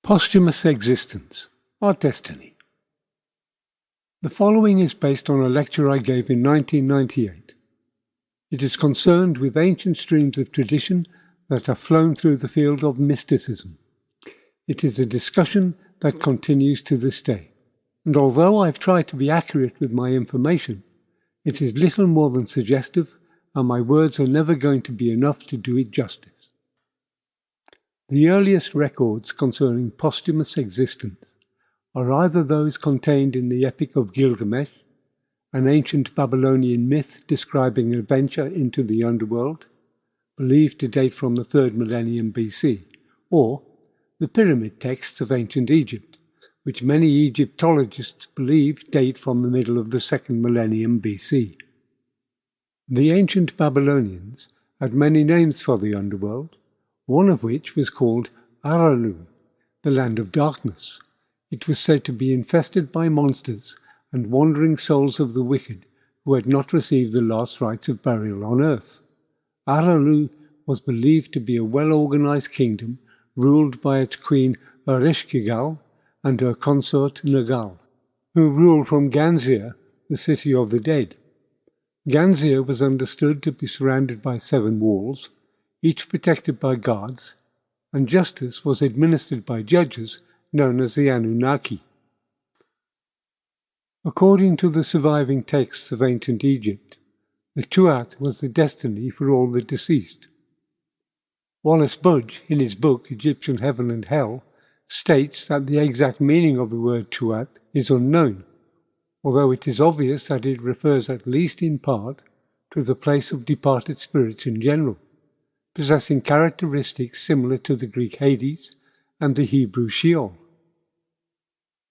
Posthumous existence, our destiny. The following is based on a lecture I gave in 1998. It is concerned with ancient streams of tradition that have flown through the field of mysticism. It is a discussion that continues to this day, and although I've tried to be accurate with my information, it is little more than suggestive, and my words are never going to be enough to do it justice. The earliest records concerning posthumous existence are either those contained in the Epic of Gilgamesh, an ancient Babylonian myth describing an adventure into the underworld, believed to date from the 3rd millennium BC, or the pyramid texts of ancient Egypt, which many Egyptologists believe date from the middle of the 2nd millennium BC. The ancient Babylonians had many names for the underworld, one of which was called Aralu, the land of darkness. It was said to be infested by monsters and wandering souls of the wicked who had not received the last rites of burial on earth. Aralu was believed to be a well-organized kingdom ruled by its queen Ereshkigal and her consort Nagal, who ruled from Ganzia, the city of the dead. Ganzia was understood to be surrounded by 7 walls, each protected by guards, and justice was administered by judges known as the Anunnaki. According to the surviving texts of ancient Egypt, the Tuat was the destiny for all the deceased. Wallace Budge, in his book Egyptian Heaven and Hell, states that the exact meaning of the word Tuat is unknown, although it is obvious that it refers at least in part to the place of departed spirits in general, possessing characteristics similar to the Greek Hades and the Hebrew Sheol.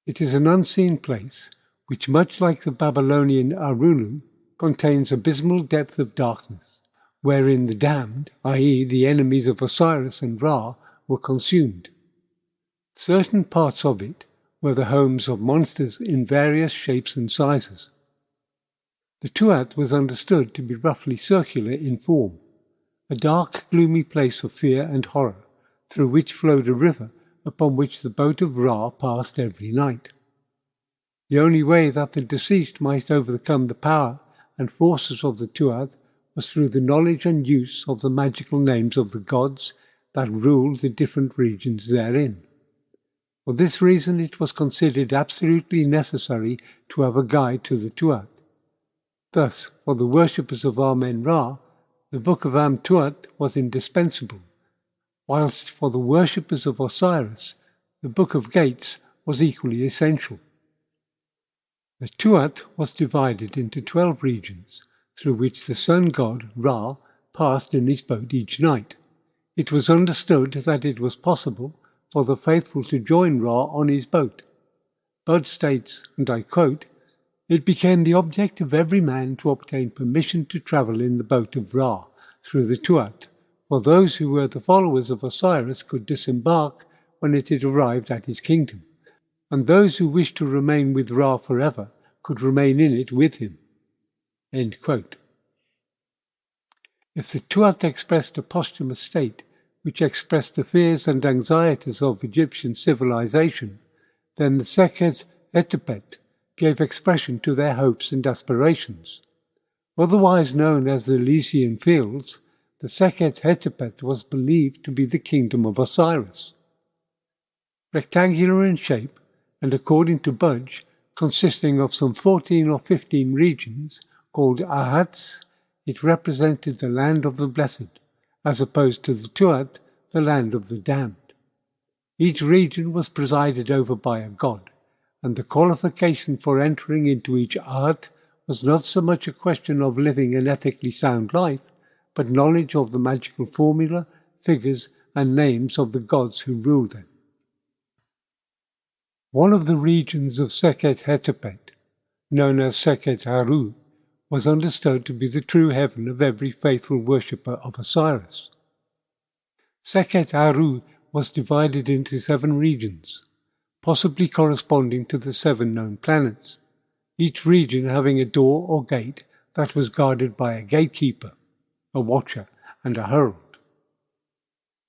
It is an unseen place which, much like the Babylonian Arulu, contains abysmal depth of darkness, wherein the damned, i.e. the enemies of Osiris and Ra, were consumed. Certain parts of it were the homes of monsters in various shapes and sizes. The Tuat was understood to be roughly circular in form, a dark, gloomy place of fear and horror, through which flowed a river upon which the boat of Ra passed every night. The only way that the deceased might overcome the power and forces of the Tuat was through the knowledge and use of the magical names of the gods that ruled the different regions therein. For this reason it was considered absolutely necessary to have a guide to the Tuat. Thus, for the worshippers of Amen-Ra, the Book of Am-Tuat was indispensable, whilst for the worshippers of Osiris, the Book of Gates was equally essential. The Tuat was divided into 12 regions, through which the sun god, Ra, passed in his boat each night. It was understood that it was possible for the faithful to join Ra on his boat. Bud states, and I quote, "It became the object of every man to obtain permission to travel in the boat of Ra through the Tuat, for those who were the followers of Osiris could disembark when it had arrived at his kingdom, and those who wished to remain with Ra forever could remain in it with him." End quote. If the Tuat expressed a posthumous state which expressed the fears and anxieties of Egyptian civilization, then the Sekhet Hetepet gave expression to their hopes and aspirations. Otherwise known as the Elysian Fields, the Sekhet Hetepet was believed to be the kingdom of Osiris. Rectangular in shape, and according to Budge, consisting of some 14 or 15 regions called Ahats, it represented the land of the blessed, as opposed to the Tuat, the land of the damned. Each region was presided over by a god, and the qualification for entering into each Ahat was not so much a question of living an ethically sound life, but knowledge of the magical formula, figures, and names of the gods who ruled them. One of the regions of Sekhet Hetepet, known as Sekhet Haru, was understood to be the true heaven of every faithful worshipper of Osiris. Sekhet Haru was divided into 7 regions, possibly corresponding to the 7 known planets, each region having a door or gate that was guarded by a gatekeeper, a watcher, and a herald.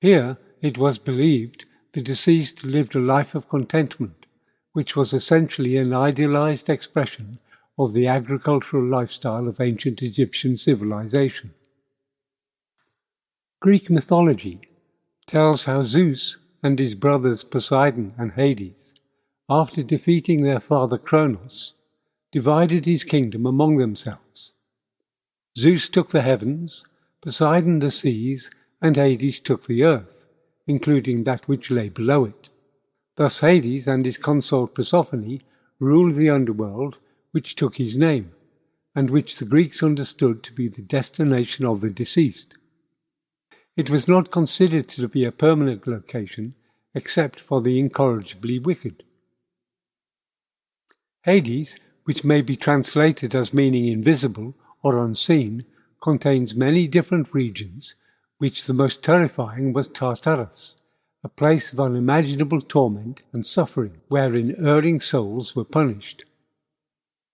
Here, it was believed, the deceased lived a life of contentment, which was essentially an idealized expression of the agricultural lifestyle of ancient Egyptian civilization. Greek mythology tells how Zeus and his brothers Poseidon and Hades, after defeating their father Kronos, divided his kingdom among themselves. Zeus took the heavens, Poseidon the seas, and Hades took the earth, including that which lay below it. Thus Hades and his consort Persephone ruled the underworld, which took his name, and which the Greeks understood to be the destination of the deceased. It was not considered to be a permanent location, except for the incorrigibly wicked. Hades, which may be translated as meaning invisible or unseen, contains many different regions, which the most terrifying was Tartarus, a place of unimaginable torment and suffering, wherein erring souls were punished.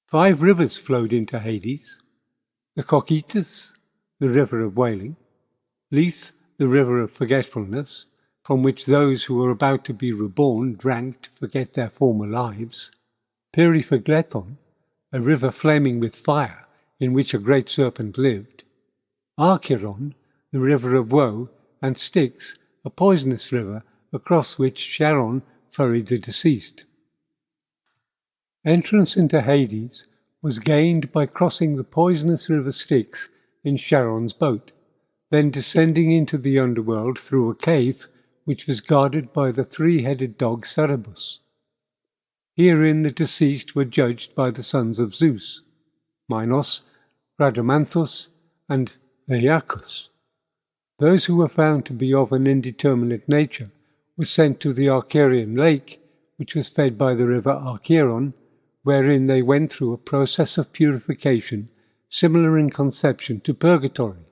5 rivers flowed into Hades: the Cocytus, the river of wailing; Lethe, the river of forgetfulness, from which those who were about to be reborn drank to forget their former lives; Periphegeton, a river flaming with fire, in which a great serpent lived; Archeron, the river of woe; and Styx, a poisonous river, across which Charon ferried the deceased. Entrance into Hades was gained by crossing the poisonous river Styx in Charon's boat, then descending into the underworld through a cave which was guarded by the 3-headed dog Cerberus. Herein the deceased were judged by the sons of Zeus, Minos, Rhadamanthus, and Aeacus. Those who were found to be of an indeterminate nature were sent to the Archean lake, which was fed by the river Archeron, wherein they went through a process of purification similar in conception to purgatory,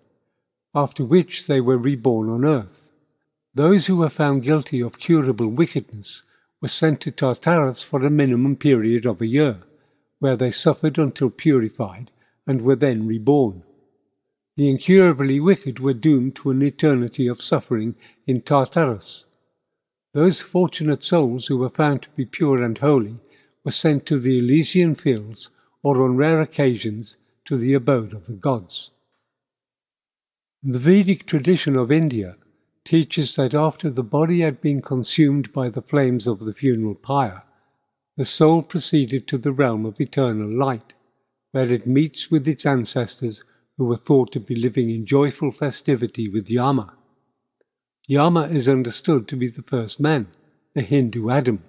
after which they were reborn on earth. Those who were found guilty of curable wickedness were sent to Tartarus for a minimum period of a year, where they suffered until purified and were then reborn. The incurably wicked were doomed to an eternity of suffering in Tartarus. Those fortunate souls who were found to be pure and holy were sent to the Elysian fields, or on rare occasions to the abode of the gods. The Vedic tradition of India teaches that after the body had been consumed by the flames of the funeral pyre, the soul proceeded to the realm of eternal light, where it meets with its ancestors who were thought to be living in joyful festivity with Yama. Yama is understood to be the first man, the Hindu Adam,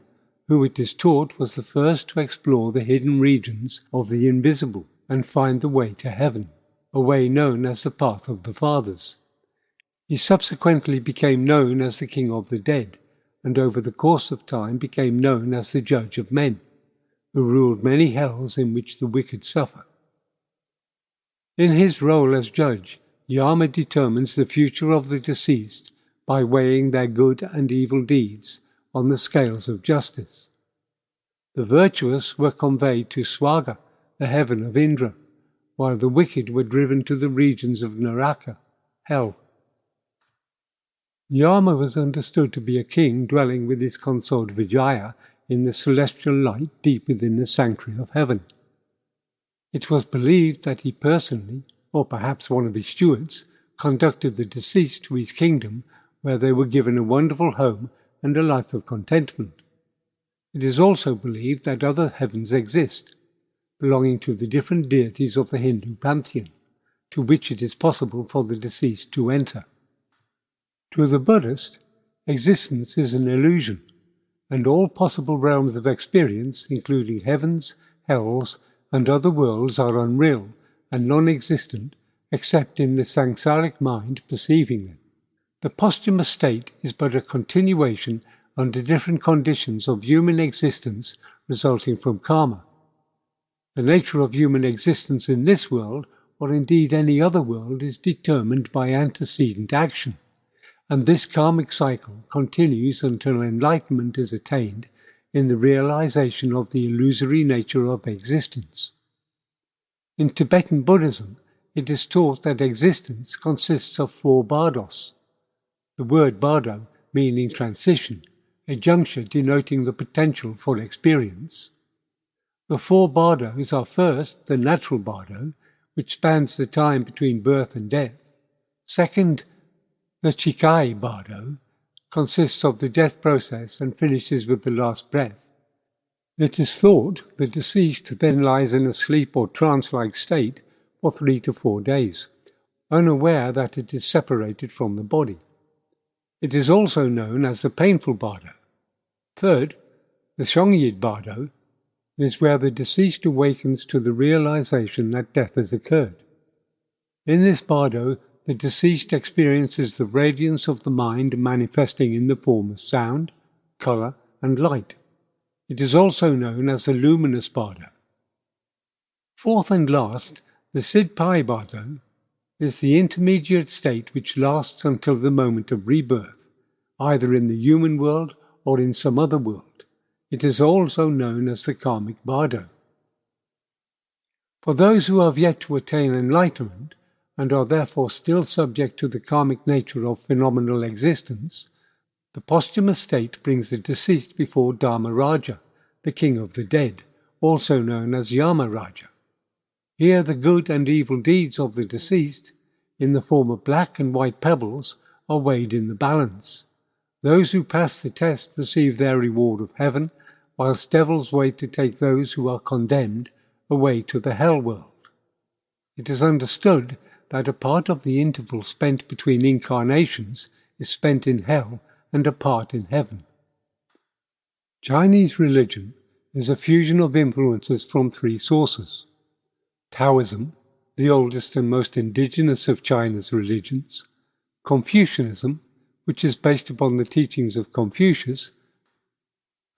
who it is taught was the first to explore the hidden regions of the invisible and find the way to heaven, a way known as the path of the fathers. He subsequently became known as the king of the dead, and over the course of time became known as the judge of men, who ruled many hells in which the wicked suffer. In his role as judge, Yama determines the future of the deceased by weighing their good and evil deeds on the scales of justice. The virtuous were conveyed to Swarga, the heaven of Indra, while the wicked were driven to the regions of Naraka, hell. Yama was understood to be a king dwelling with his consort Vijaya in the celestial light deep within the sanctuary of heaven. It was believed that he personally, or perhaps one of his stewards, conducted the deceased to his kingdom, where they were given a wonderful home and a life of contentment. It is also believed that other heavens exist, belonging to the different deities of the Hindu pantheon, to which it is possible for the deceased to enter. To the Buddhist, existence is an illusion, and all possible realms of experience, including heavens, hells, and other worlds, are unreal and non-existent except in the samsaric mind perceiving them. The posthumous state is but a continuation under different conditions of human existence resulting from karma. The nature of human existence in this world, or indeed any other world, is determined by antecedent action, and this karmic cycle continues until enlightenment is attained in the realization of the illusory nature of existence. In Tibetan Buddhism, it is taught that existence consists of 4 bardos, the word bardo meaning transition, a juncture denoting the potential for experience. The four bardos are first, the natural bardo, which spans the time between birth and death. Second, the Chikai bardo, consists of the death process and finishes with the last breath. It is thought the deceased then lies in a sleep or trance-like state for 3 to 4 days, unaware that it is separated from the body. It is also known as the painful bardo. Third, the Shongyid bardo, is where the deceased awakens to the realization that death has occurred. In this bardo, the deceased experiences the radiance of the mind manifesting in the form of sound, color, and light. It is also known as the luminous bardo. Fourth and last, the Sidpai bardo, is the intermediate state which lasts until the moment of rebirth, either in the human world or in some other world. It is also known as the karmic bardo. For those who have yet to attain enlightenment, and are therefore still subject to the karmic nature of phenomenal existence, the posthumous state brings the deceased before Dharmaraja, the king of the dead, also known as Yamaraja. Here the good and evil deeds of the deceased, in the form of black and white pebbles, are weighed in the balance. Those who pass the test receive their reward of heaven, whilst devils wait to take those who are condemned away to the hell world. It is understood that a part of the interval spent between incarnations is spent in hell and a part in heaven. Chinese religion is a fusion of influences from 3 sources: Taoism, the oldest and most indigenous of China's religions; Confucianism, which is based upon the teachings of Confucius;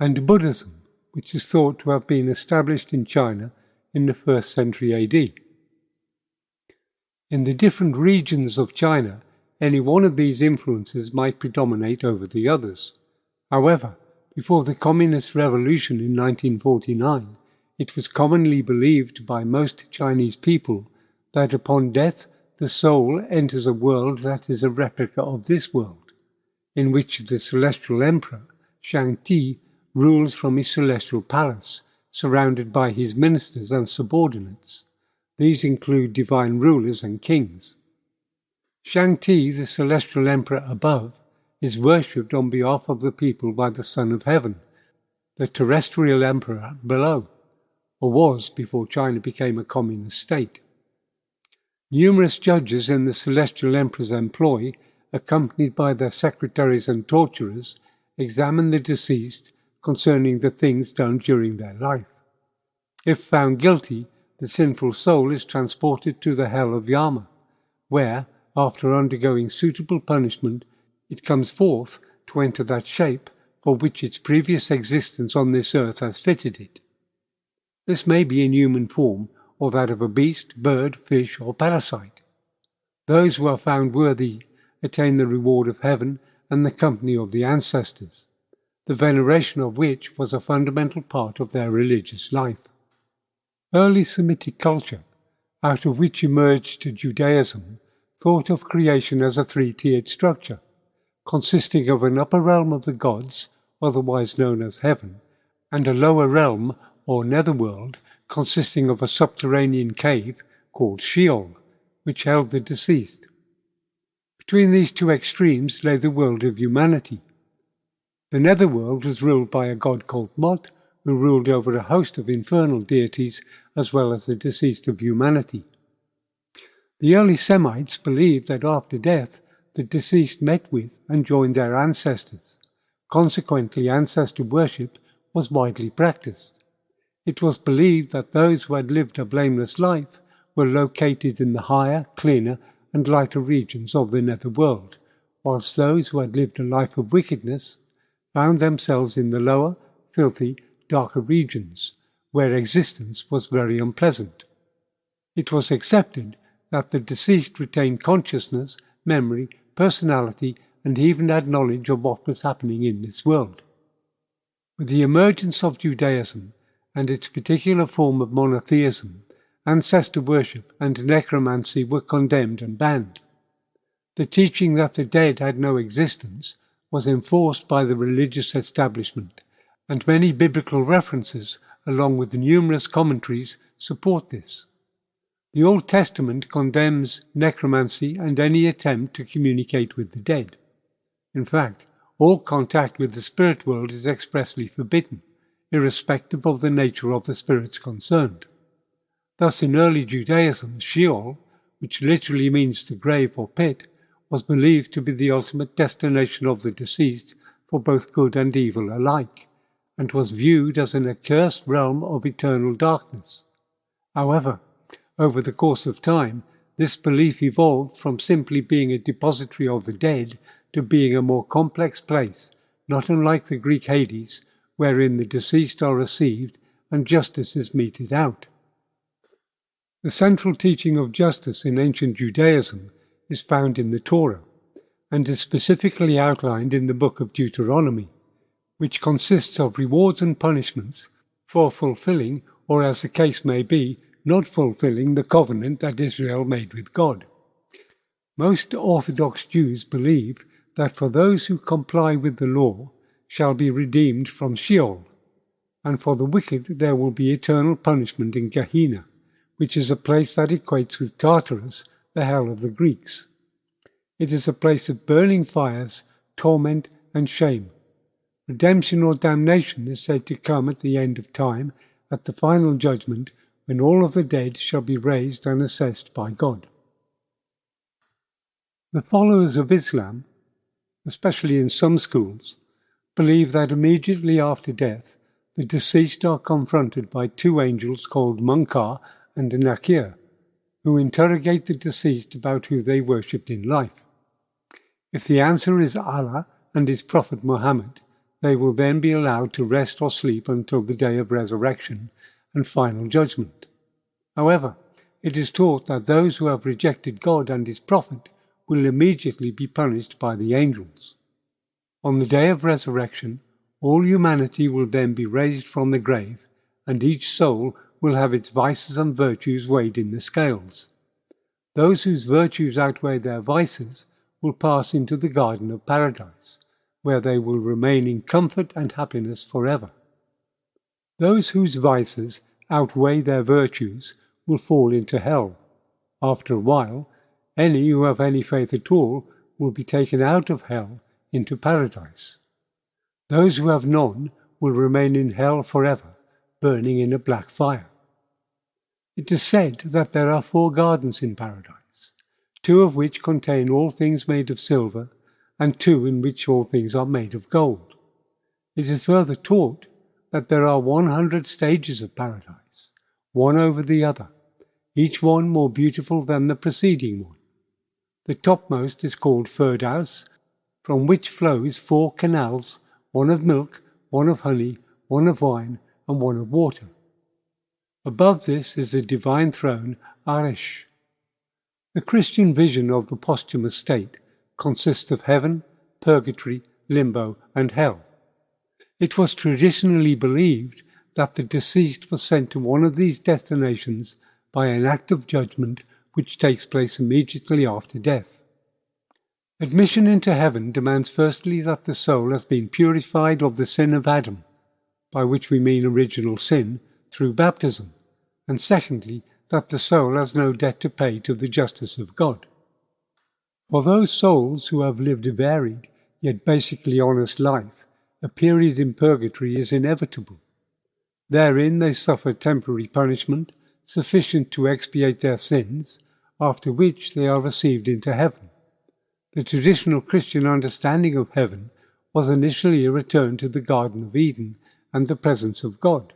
and Buddhism, which is thought to have been established in China in the 1st century AD. In the different regions of China, any one of these influences might predominate over the others. However, before the Communist Revolution in 1949, it was commonly believed by most Chinese people that upon death the soul enters a world that is a replica of this world, in which the celestial emperor, Shang-Ti, rules from his celestial palace, surrounded by his ministers and subordinates. These include divine rulers and kings. Shang-Ti, the celestial emperor above, is worshipped on behalf of the people by the Son of Heaven, the terrestrial emperor below, or was before China became a communist state. Numerous judges in the celestial emperor's employ, accompanied by their secretaries and torturers, examine the deceased concerning the things done during their life. If found guilty, the sinful soul is transported to the hell of Yama, where, after undergoing suitable punishment, it comes forth to enter that shape for which its previous existence on this earth has fitted it. This may be in human form, or that of a beast, bird, fish, or parasite. Those who are found worthy attain the reward of heaven and the company of the ancestors, the veneration of which was a fundamental part of their religious life. Early Semitic culture, out of which emerged Judaism, thought of creation as a 3-tiered structure, consisting of an upper realm of the gods, otherwise known as heaven, and a lower realm, or netherworld, consisting of a subterranean cave called Sheol, which held the deceased. Between these 2 extremes lay the world of humanity. The netherworld was ruled by a god called Mot, who ruled over a host of infernal deities as well as the deceased of humanity. The early Semites believed that after death the deceased met with and joined their ancestors. Consequently, ancestor worship was widely practiced. It was believed that those who had lived a blameless life were located in the higher, cleaner, and lighter regions of the netherworld, whilst those who had lived a life of wickedness found themselves in the lower, filthy, darker regions, where existence was very unpleasant. It was accepted that the deceased retained consciousness, memory, personality, and even had knowledge of what was happening in this world. With the emergence of Judaism and its particular form of monotheism, ancestor worship and necromancy were condemned and banned. The teaching that the dead had no existence was enforced by the religious establishment, and many biblical references, along with numerous commentaries, support this. The Old Testament condemns necromancy and any attempt to communicate with the dead. In fact, all contact with the spirit world is expressly forbidden, irrespective of the nature of the spirits concerned. Thus, in early Judaism, Sheol, which literally means the grave or pit, was believed to be the ultimate destination of the deceased for both good and evil alike, and was viewed as an accursed realm of eternal darkness. However, over the course of time, this belief evolved from simply being a depository of the dead to being a more complex place, not unlike the Greek Hades, wherein the deceased are received and justice is meted out. The central teaching of justice in ancient Judaism is found in the Torah, and is specifically outlined in the book of Deuteronomy, which consists of rewards and punishments for fulfilling, or as the case may be, not fulfilling the covenant that Israel made with God. Most Orthodox Jews believe that for those who comply with the law shall be redeemed from Sheol, and for the wicked there will be eternal punishment in Gehenna, which is a place that equates with Tartarus, the hell of the Greeks. It is a place of burning fires, torment, and shame. Redemption or damnation is said to come at the end of time, at the final judgment, when all of the dead shall be raised and assessed by God. The followers of Islam, especially in some schools, believe that immediately after death, the deceased are confronted by two angels called Munkar and Nakir, who interrogate the deceased about who they worshipped in life. If the answer is Allah and his Prophet Muhammad, they will then be allowed to rest or sleep until the day of resurrection and final judgment. However, it is taught that those who have rejected God and his Prophet will immediately be punished by the angels. On the day of resurrection, all humanity will then be raised from the grave, and each soul will have its vices and virtues weighed in the scales. Those whose virtues outweigh their vices will pass into the garden of paradise, where they will remain in comfort and happiness forever. Those whose vices outweigh their virtues will fall into hell. After a while, any who have any faith at all will be taken out of hell into paradise. Those who have none will remain in hell forever, burning in a black fire. It is said that there are 4 gardens in paradise, 2 of which contain all things made of silver, and 2 in which all things are made of gold. It is further taught that there are 100 stages of paradise, one over the other, each one more beautiful than the preceding one. The topmost is called Firdaus, from which flows 4 canals, one of milk, one of honey, one of wine, and one of water. Above this is the divine throne, Arish. The Christian vision of the posthumous state consists of heaven, purgatory, limbo, and hell. It was traditionally believed that the deceased was sent to one of these destinations by an act of judgment which takes place immediately after death. Admission into heaven demands firstly that the soul has been purified of the sin of Adam, by which we mean original sin, through baptism, and secondly, that the soul has no debt to pay to the justice of God. For those souls who have lived a varied, yet basically honest life, a period in purgatory is inevitable. Therein they suffer temporary punishment, sufficient to expiate their sins, after which they are received into heaven. The traditional Christian understanding of heaven was initially a return to the Garden of Eden and the presence of God,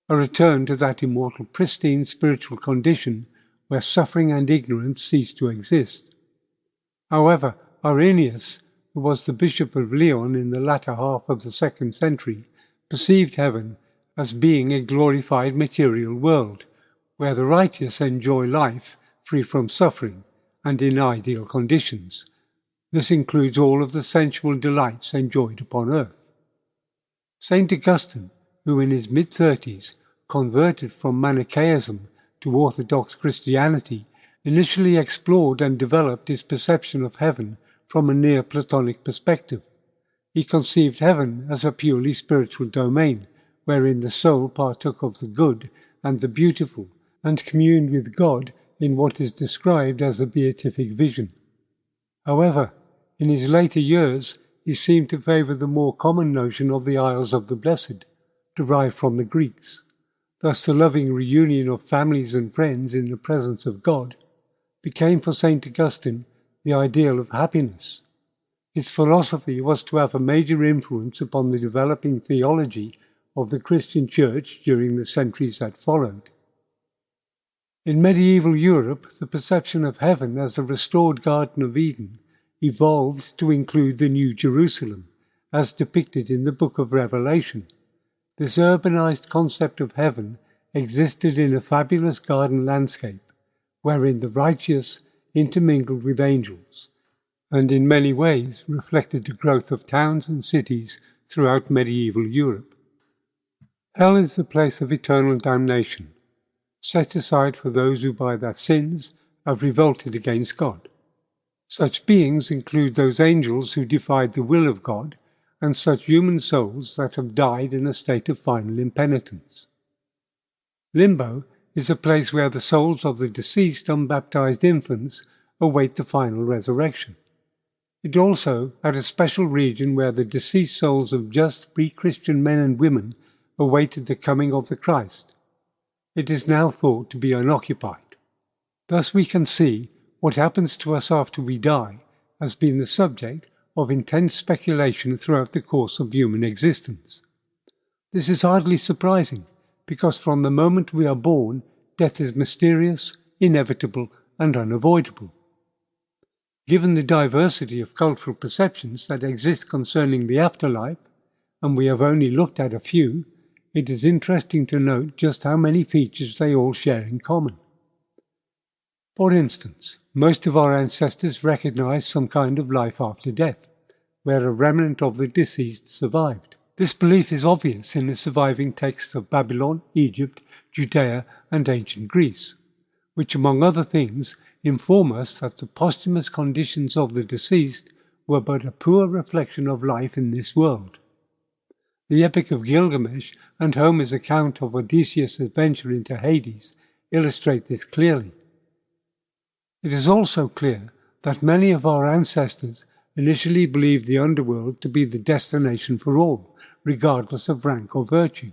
a return to that immortal, pristine spiritual condition where suffering and ignorance cease to exist. However, Irenaeus, who was the Bishop of Lyon in the latter half of the 2nd century, perceived heaven as being a glorified material world, where the righteous enjoy life free from suffering and in ideal conditions. This includes all of the sensual delights enjoyed upon earth. St. Augustine, who in his mid-30s converted from Manichaeism to Orthodox Christianity, initially explored and developed his perception of heaven from a Neoplatonic perspective. He conceived heaven as a purely spiritual domain, wherein the soul partook of the good and the beautiful, and communed with God in what is described as the beatific vision. However, in his later years, he seemed to favour the more common notion of the Isles of the Blessed, derived from the Greeks. Thus the loving reunion of families and friends in the presence of God became for St. Augustine the ideal of happiness. His philosophy was to have a major influence upon the developing theology of the Christian Church during the centuries that followed. In medieval Europe, the perception of heaven as the restored Garden of Eden evolved to include the New Jerusalem, as depicted in the Book of Revelation. This urbanized concept of heaven existed in a fabulous garden landscape, wherein the righteous intermingled with angels, and in many ways reflected the growth of towns and cities throughout medieval Europe. Hell is the place of eternal damnation, set aside for those who by their sins have revolted against God. Such beings include those angels who defied the will of God, and such human souls that have died in a state of final impenitence. Limbo is a place where the souls of the deceased unbaptized infants await the final resurrection. It also had a special region where the deceased souls of just pre-Christian men and women awaited the coming of the Christ. It is now thought to be unoccupied. Thus we can see what happens to us after we die has been the subject of intense speculation throughout the course of human existence. This is hardly surprising, because from the moment we are born, death is mysterious, inevitable, and unavoidable. Given the diversity of cultural perceptions that exist concerning the afterlife, and we have only looked at a few, it is interesting to note just how many features they all share in common. For instance, most of our ancestors recognized some kind of life after death, where a remnant of the deceased survived. This belief is obvious in the surviving texts of Babylon, Egypt, Judea, and ancient Greece, which, among other things, inform us that the posthumous conditions of the deceased were but a poor reflection of life in this world. The Epic of Gilgamesh and Homer's account of Odysseus' adventure into Hades illustrate this clearly. It is also clear that many of our ancestors initially believed the underworld to be the destination for all, regardless of rank or virtue.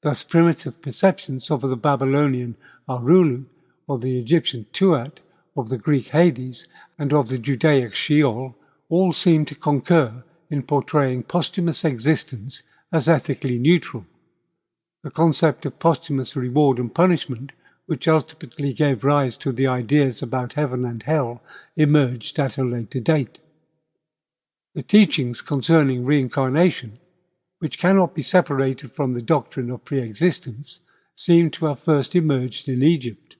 Thus primitive perceptions of the Babylonian Arulu, of the Egyptian Tuat, of the Greek Hades, and of the Judaic Sheol all seem to concur in portraying posthumous existence as ethically neutral. The concept of posthumous reward and punishment, which ultimately gave rise to the ideas about heaven and hell, emerged at a later date. The teachings concerning reincarnation, which cannot be separated from the doctrine of pre-existence, seem to have first emerged in Egypt.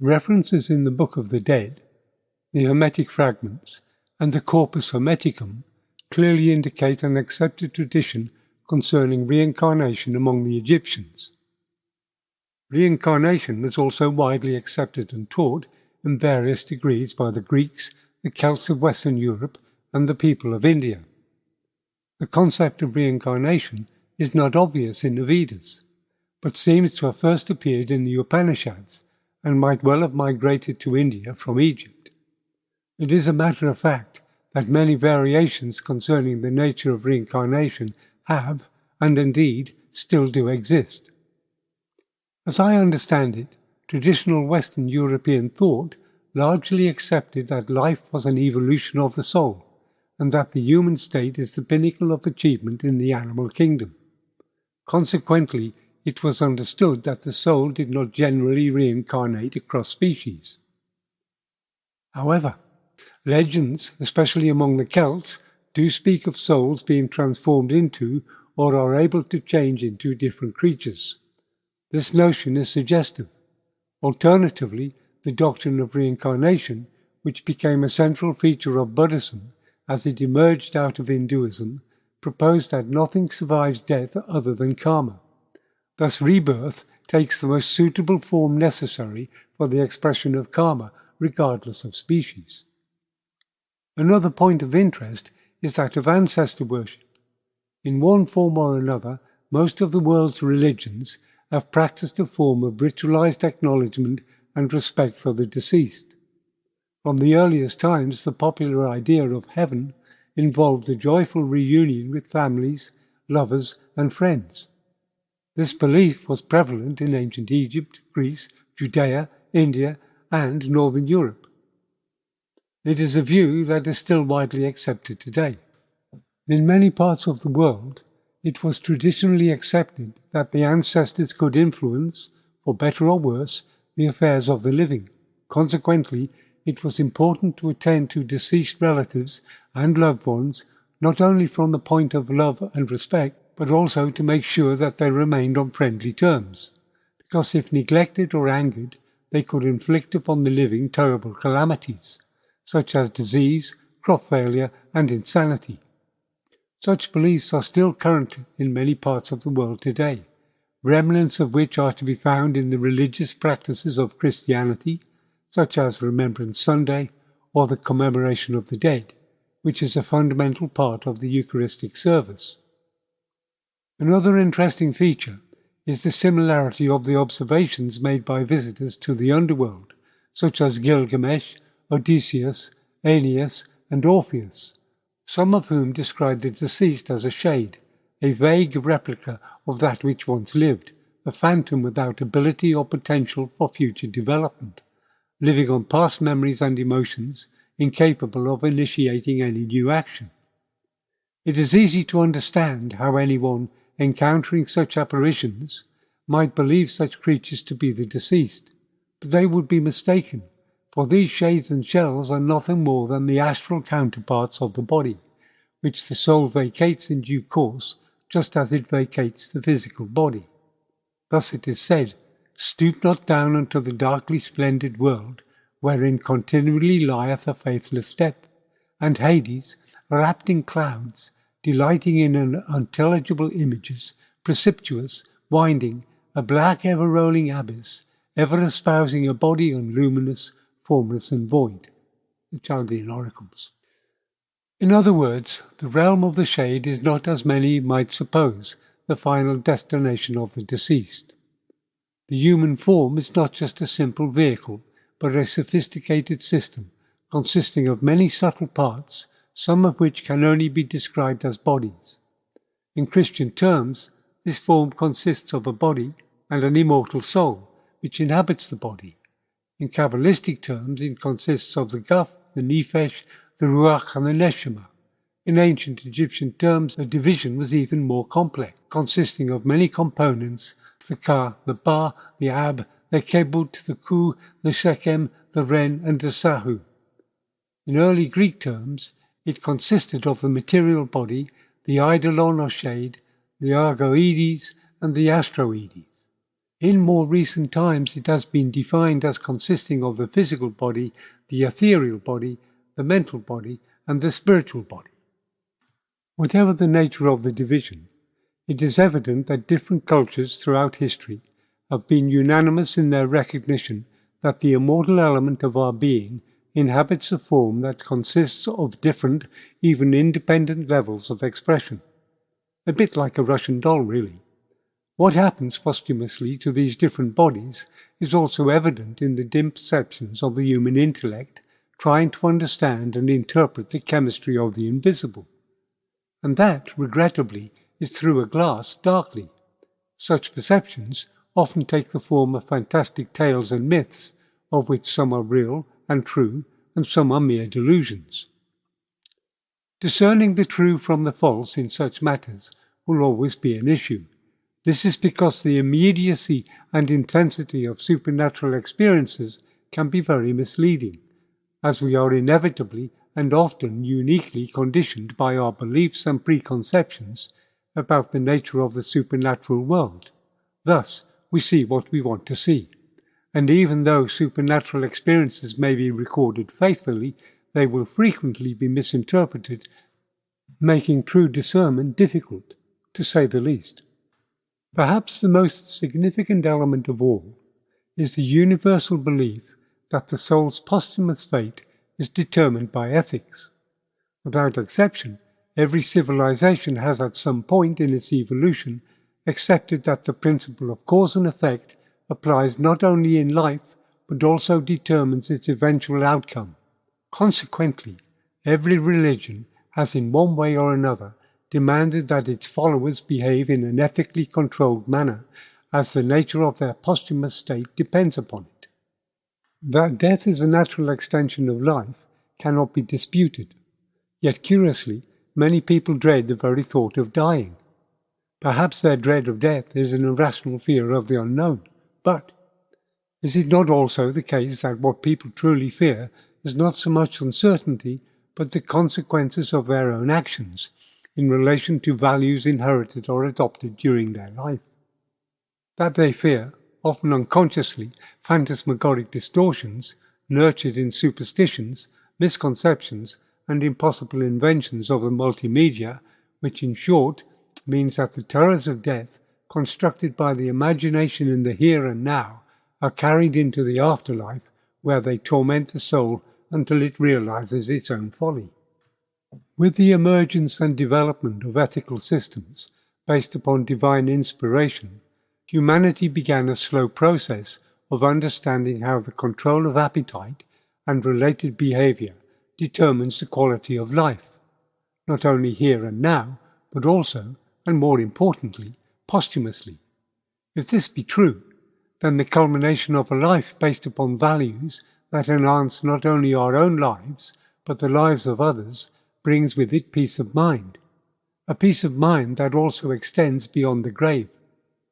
References in the Book of the Dead, the Hermetic Fragments, and the Corpus Hermeticum clearly indicate an accepted tradition concerning reincarnation among the Egyptians. Reincarnation was also widely accepted and taught in various degrees by the Greeks, the Celts of Western Europe, and the people of India. The concept of reincarnation is not obvious in the Vedas, but seems to have first appeared in the Upanishads and might well have migrated to India from Egypt. It is a matter of fact that many variations concerning the nature of reincarnation have, and indeed still do exist. As I understand it, traditional Western European thought largely accepted that life was an evolution of the soul, and that the human state is the pinnacle of achievement in the animal kingdom. Consequently, it was understood that the soul did not generally reincarnate across species. However, legends, especially among the Celts, do speak of souls being transformed into or are able to change into different creatures. This notion is suggestive. Alternatively, the doctrine of reincarnation, which became a central feature of Buddhism as it emerged out of Hinduism, proposed that nothing survives death other than karma. Thus rebirth takes the most suitable form necessary for the expression of karma, regardless of species. Another point of interest is that of ancestor worship. In one form or another, most of the world's religions have practiced a form of ritualized acknowledgement and respect for the deceased. From the earliest times, the popular idea of heaven involved a joyful reunion with families, lovers, and friends. This belief was prevalent in ancient Egypt, Greece, Judea, India, and Northern Europe. It is a view that is still widely accepted today. In many parts of the world, it was traditionally accepted that the ancestors could influence, for better or worse, the affairs of the living. Consequently, it was important to attend to deceased relatives and loved ones, not only from the point of love and respect, but also to make sure that they remained on friendly terms, because if neglected or angered, they could inflict upon the living terrible calamities, such as disease, crop failure, and insanity. Such beliefs are still current in many parts of the world today, remnants of which are to be found in the religious practices of Christianity, such as Remembrance Sunday or the commemoration of the dead, which is a fundamental part of the Eucharistic service. Another interesting feature is the similarity of the observations made by visitors to the underworld, such as Gilgamesh, Odysseus, Aeneas, and Orpheus, some of whom describe the deceased as a shade, a vague replica of that which once lived, a phantom without ability or potential for future development, living on past memories and emotions, incapable of initiating any new action. It is easy to understand how anyone encountering such apparitions might believe such creatures to be the deceased, but they would be mistaken, for these shades and shells are nothing more than the astral counterparts of the body, which the soul vacates in due course, just as it vacates the physical body. Thus it is said, "Stoop not down unto the darkly splendid world, wherein continually lieth a faithless depth, and Hades, wrapped in clouds, delighting in unintelligible images, precipitous, winding, a black ever-rolling abyss, ever espousing a body unluminous, formless and void." The Chaldean Oracles. In other words, the realm of the shade is not, as many might suppose, the final destination of the deceased. The human form is not just a simple vehicle, but a sophisticated system consisting of many subtle parts, some of which can only be described as bodies. In Christian terms, this form consists of a body and an immortal soul, which inhabits the body. In Kabbalistic terms, it consists of the Guf, the Nefesh, the Ruach, and the Neshama. In ancient Egyptian terms, the division was even more complex, consisting of many components: the Ka, the Ba, the Ab, the Kebut, the Ku, the Shechem, the Ren, and the Sahu. In early Greek terms, it consisted of the material body, the eidolon or shade, the argoides, and the astroides. In more recent times, it has been defined as consisting of the physical body, the ethereal body, the mental body, and the spiritual body. Whatever the nature of the division, it is evident that different cultures throughout history have been unanimous in their recognition that the immortal element of our being inhabits a form that consists of different, even independent levels of expression. A bit like a Russian doll, really. What happens posthumously to these different bodies is also evident in the dim perceptions of the human intellect trying to understand and interpret the chemistry of the invisible. And that, regrettably, is through a glass darkly. Such perceptions often take the form of fantastic tales and myths, of which some are real and true, and some are mere delusions. Discerning the true from the false in such matters will always be an issue. This is because the immediacy and intensity of supernatural experiences can be very misleading, as we are inevitably and often uniquely conditioned by our beliefs and preconceptions about the nature of the supernatural world. Thus, we see what we want to see. And even though supernatural experiences may be recorded faithfully, they will frequently be misinterpreted, making true discernment difficult, to say the least. Perhaps the most significant element of all is the universal belief that the soul's posthumous fate is determined by ethics. Without exception, every civilization has at some point in its evolution accepted that the principle of cause and effect applies not only in life but also determines its eventual outcome. Consequently, every religion has in one way or another demanded that its followers behave in an ethically controlled manner, as the nature of their posthumous state depends upon it. That death is a natural extension of life cannot be disputed. Yet curiously, many people dread the very thought of dying. Perhaps their dread of death is an irrational fear of the unknown, but is it not also the case that what people truly fear is not so much uncertainty, but the consequences of their own actions in relation to values inherited or adopted during their life? That they fear, often unconsciously, phantasmagoric distortions, nurtured in superstitions, misconceptions, and impossible inventions of the multimedia, which in short means that the terrors of death, constructed by the imagination in the here and now, are carried into the afterlife, where they torment the soul until it realizes its own folly. With the emergence and development of ethical systems based upon divine inspiration, humanity began a slow process of understanding how the control of appetite and related behavior determines the quality of life, not only here and now, but also, and more importantly, posthumously. If this be true, then the culmination of a life based upon values that enhance not only our own lives, but the lives of others, brings with it peace of mind, a peace of mind that also extends beyond the grave.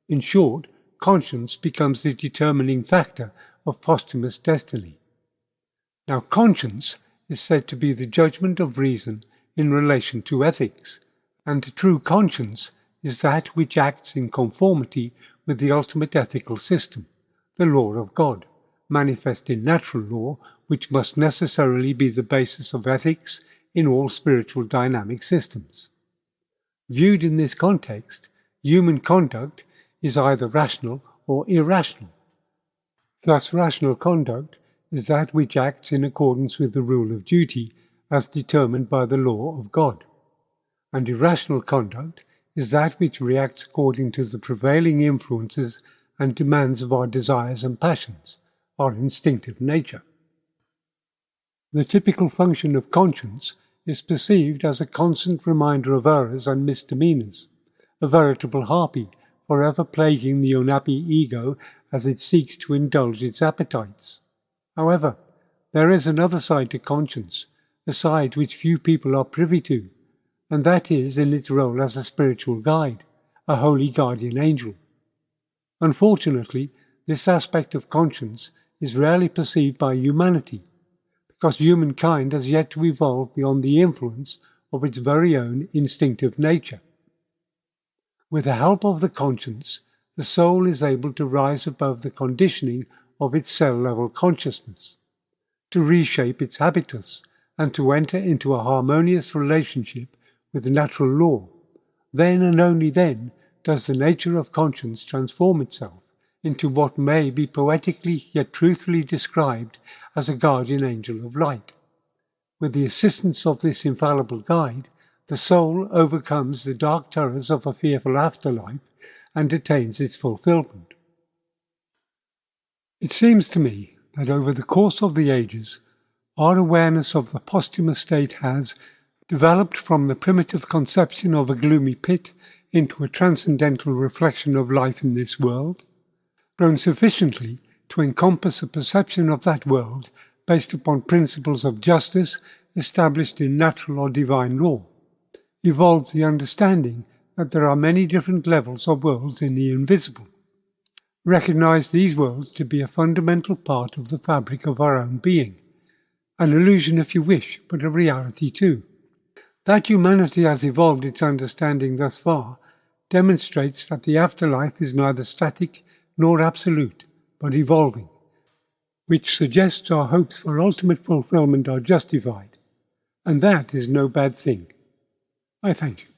In short, conscience becomes the determining factor of posthumous destiny. Now, conscience is said to be the judgment of reason in relation to ethics, and a true conscience is that which acts in conformity with the ultimate ethical system, the law of God, manifest in natural law, which must necessarily be the basis of ethics in all spiritual dynamic systems. Viewed in this context, human conduct is either rational or irrational. Thus, rational conduct is that which acts in accordance with the rule of duty as determined by the law of God, and irrational conduct is that which reacts according to the prevailing influences and demands of our desires and passions, our instinctive nature. The typical function of conscience is perceived as a constant reminder of errors and misdemeanors, a veritable harpy forever plaguing the unhappy ego as it seeks to indulge its appetites. However, there is another side to conscience, a side which few people are privy to, and that is in its role as a spiritual guide, a holy guardian angel. Unfortunately, this aspect of conscience is rarely perceived by humanity, because humankind has yet to evolve beyond the influence of its very own instinctive nature. With the help of the conscience, the soul is able to rise above the conditioning of its cell-level consciousness, to reshape its habitus, and to enter into a harmonious relationship with natural law. Then and only then does the nature of conscience transform itself into what may be poetically yet truthfully described as a guardian angel of light. With the assistance of this infallible guide, the soul overcomes the dark terrors of a fearful afterlife and attains its fulfillment. It seems to me that over the course of the ages, our awareness of the posthumous state has developed from the primitive conception of a gloomy pit into a transcendental reflection of life in this world, grown sufficiently to encompass a perception of that world based upon principles of justice established in natural or divine law, evolved the understanding that there are many different levels of worlds in the invisible. Recognize these worlds to be a fundamental part of the fabric of our own being, an illusion if you wish, but a reality too. That humanity has evolved its understanding thus far demonstrates that the afterlife is neither static nor absolute, but evolving, which suggests our hopes for ultimate fulfillment are justified, and that is no bad thing. I thank you.